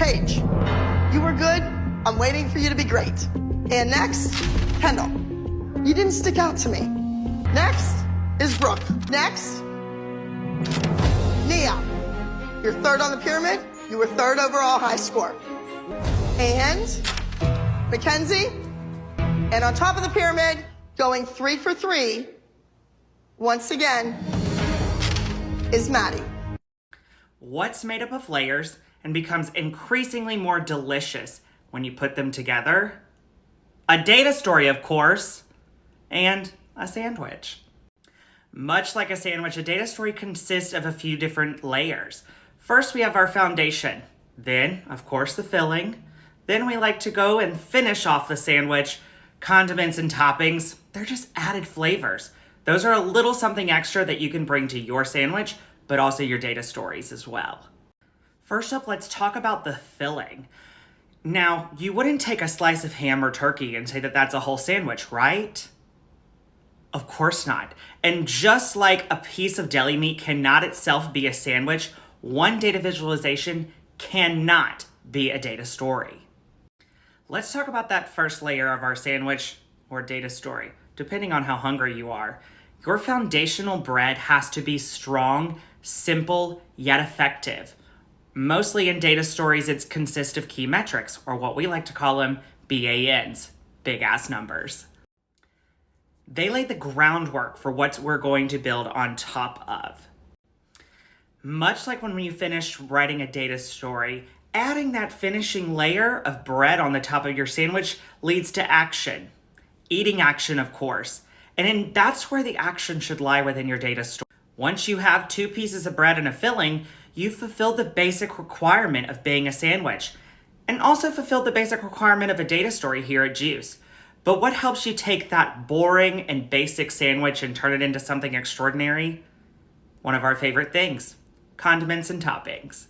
Paige, you were good. I'm waiting for you to be great. And next, Kendall. You didn't stick out to me. Next is Brooke. Next, Nia. You're third on the pyramid. You were third overall high score. And Mackenzie. And on top of the pyramid, going 3 for 3, once again, is Maddie. What's made up of layers and becomes increasingly more delicious when you put them together? A data story, of course, and a sandwich. Much like a sandwich, a data story consists of a few different layers. First, we have our foundation. Then, of course, the filling. Then we like to go and finish off the sandwich. Condiments and toppings, they're just added flavors. Those are a little something extra that you can bring to your sandwich, but also your data stories as well. First up, let's talk about the filling. Now, you wouldn't take a slice of ham or turkey and say that that's a whole sandwich, right? Of course not. And just like a piece of deli meat cannot itself be a sandwich, one data visualization cannot be a data story. Let's talk about that first layer of our sandwich or data story, depending on how hungry you are. Your foundational bread has to be strong, simple, yet effective. Mostly in data stories, it consists of key metrics, or what we like to call them BANs, big ass numbers. They lay the groundwork for what we're going to build on top of. Much like when you finish writing a data story, adding that finishing layer of bread on the top of your sandwich leads to action. Eating action, of course. And that's where the action should lie within your data story. Once you have 2 pieces of bread and a filling, you've fulfilled the basic requirement of being a sandwich, and also fulfilled the basic requirement of a data story here at Juice. But what helps you take that boring and basic sandwich and turn it into something extraordinary? One of our favorite things, condiments and toppings.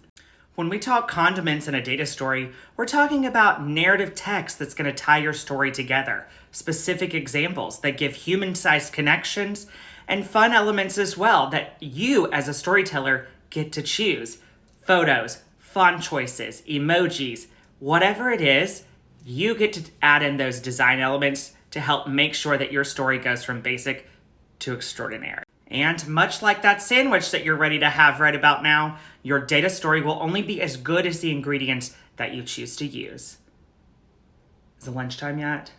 When we talk condiments in a data story, we're talking about narrative text that's going to tie your story together, specific examples that give human-sized connections, and fun elements as well that you as a storyteller get to choose. Photos, font choices, emojis, whatever it is, you get to add in those design elements to help make sure that your story goes from basic to extraordinary. And much like that sandwich that you're ready to have right about now, your data story will only be as good as the ingredients that you choose to use. Is it lunchtime yet?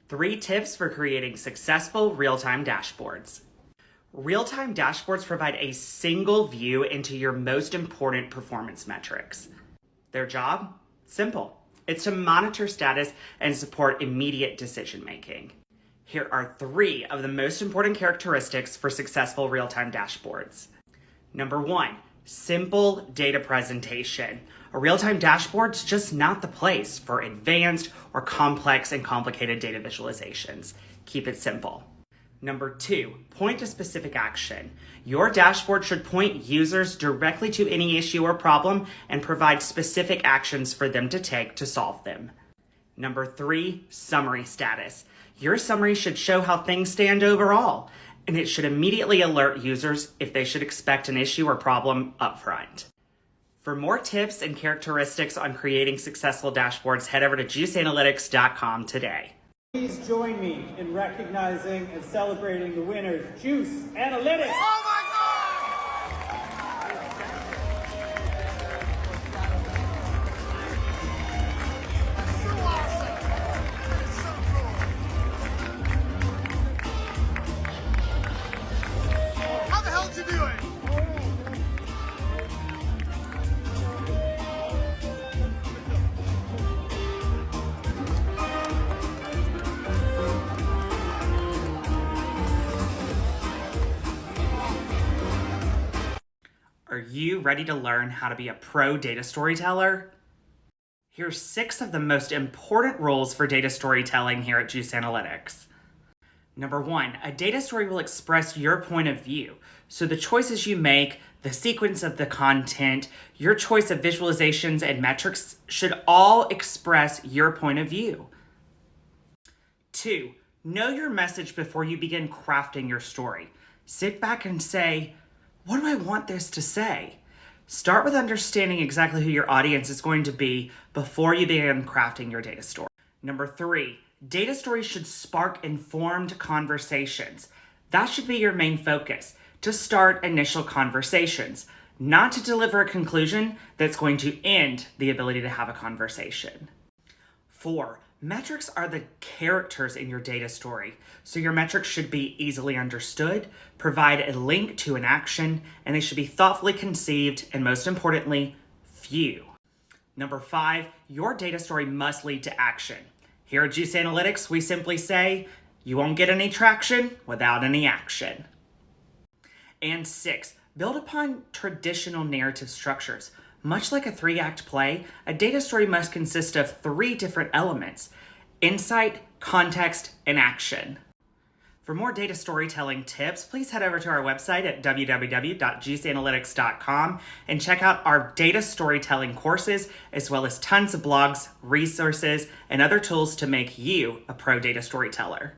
3 tips for creating successful real-time dashboards. Real-time dashboards provide a single view into your most important performance metrics. Their job? Simple. It's to monitor status and support immediate decision-making. Here are 3 of the most important characteristics for successful real-time dashboards. Number 1, simple data presentation. A real-time dashboard's just not the place for advanced or complex and complicated data visualizations. Keep it simple. Number 2, point to specific action. Your dashboard should point users directly to any issue or problem and provide specific actions for them to take to solve them. Number 3, summary status. Your summary should show how things stand overall, and it should immediately alert users if they should expect an issue or problem upfront. For more tips and characteristics on creating successful dashboards, head over to juiceanalytics.com today. Please join me in recognizing and celebrating the winners, Juice Analytics. Oh my God! So awesome! It's so cool. How the hell did you do it? Are you ready to learn how to be a pro data storyteller? Here's 6 of the most important rules for data storytelling here at Juice Analytics. Number 1, a data story will express your point of view. So the choices you make, the sequence of the content, your choice of visualizations and metrics should all express your point of view. 2, know your message before you begin crafting your story. Sit back and say, what do I want this to say? Start with understanding exactly who your audience is going to be before you begin crafting your data story. Number 3, data stories should spark informed conversations. That should be your main focus, to start initial conversations, not to deliver a conclusion that's going to end the ability to have a conversation. 4, metrics are the characters in your data story, so your metrics should be easily understood, provide a link to an action, and they should be thoughtfully conceived, and most importantly, few. Number 5, your data story must lead to action. Here at Juice Analytics, we simply say, you won't get any traction without any action. And 6, build upon traditional narrative structures. Much like a 3-act play, a data story must consist of 3 different elements: insight, context, and action. For more data storytelling tips, please head over to our website at www.juiceanalytics.com and check out our data storytelling courses, as well as tons of blogs, resources, and other tools to make you a pro data storyteller.